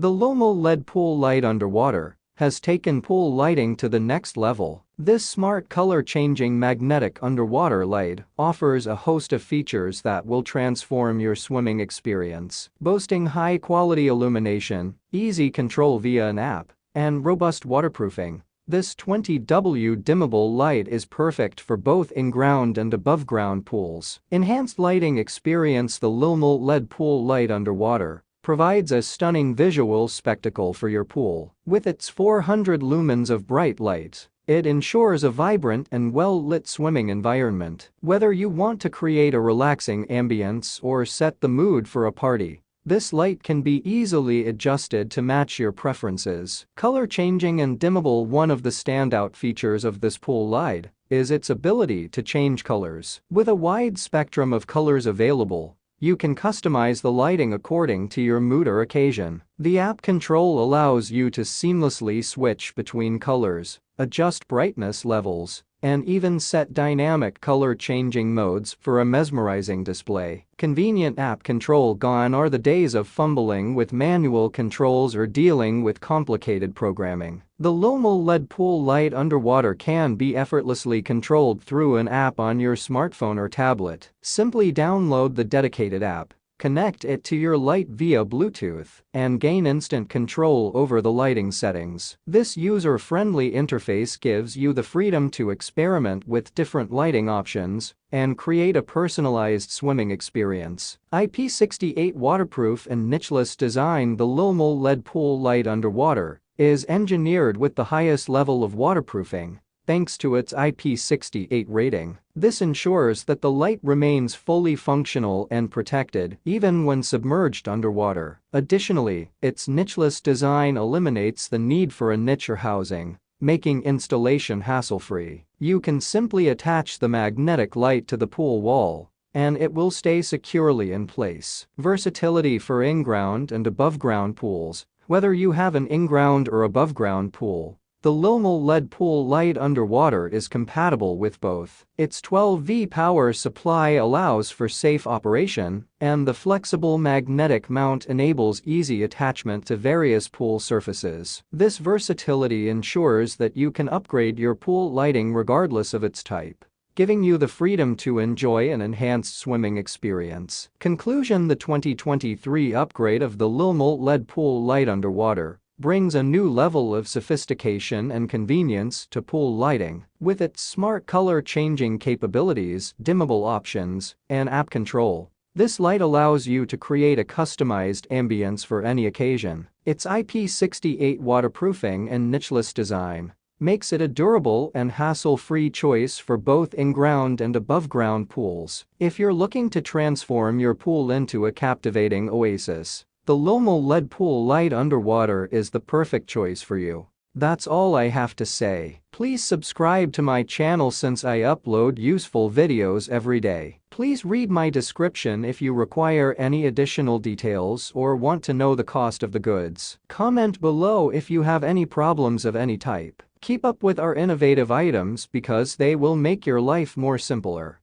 The LyLmLe LED pool light underwater has taken pool lighting to the next level. This smart color-changing magnetic underwater light offers a host of features that will transform your swimming experience, boasting high-quality illumination, easy control via an app, and robust waterproofing. This 20W dimmable light is perfect for both in-ground and above-ground pools. Enhanced lighting experience. The LyLmLe LED pool light underwater provides a stunning visual spectacle for your pool. With its 400 lumens of bright light, it ensures a vibrant and well-lit swimming environment. Whether you want to create a relaxing ambience or set the mood for a party, this light can be easily adjusted to match your preferences. Color changing and dimmable. One of the standout features of this pool light is its ability to change colors. With a wide spectrum of colors available, you can customize the lighting according to your mood or occasion. The app control allows you to seamlessly switch between colors, adjust brightness levels, and even set dynamic color changing modes for a mesmerizing display. Convenient app control. Gone are the days of fumbling with manual controls or dealing with complicated programming. The LyLmLe LED pool light underwater can be effortlessly controlled through an app on your smartphone or tablet. Simply download the dedicated app, connect it to your light via Bluetooth, and gain instant control over the lighting settings. This user-friendly interface gives you the freedom to experiment with different lighting options and create a personalized swimming experience. IP68 waterproof and nicheless design. The LyLmLe LED pool light underwater is engineered with the highest level of waterproofing, thanks to its IP68 rating. This ensures that the light remains fully functional and protected even when submerged underwater. Additionally, its nicheless design eliminates the need for a niche or housing, making installation hassle-free. You can simply attach the magnetic light to the pool wall, and it will stay securely in place. Versatility for in-ground and above-ground pools. Whether you have an in-ground or above-ground pool, the LyLmLe LED pool light underwater is compatible with both. Its 12V power supply allows for safe operation, and the flexible magnetic mount enables easy attachment to various pool surfaces. This versatility ensures that you can upgrade your pool lighting regardless of its type, giving you the freedom to enjoy an enhanced swimming experience. Conclusion. The 2023 upgrade of the LyLmLe LED pool light underwater brings a new level of sophistication and convenience to pool lighting. With its smart color changing capabilities, dimmable options, and app control, this light allows you to create a customized ambience for any occasion. Its IP68 waterproofing and nicheless design makes it a durable and hassle-free choice for both in-ground and above-ground pools. If you're looking to transform your pool into a captivating oasis, the LyLmLe LED pool light underwater is the perfect choice for you. That's all I have to say. Please subscribe to my channel since I upload useful videos every day. Please read my description if you require any additional details or want to know the cost of the goods. Comment below if you have any problems of any type. Keep up with our innovative items because they will make your life more simpler.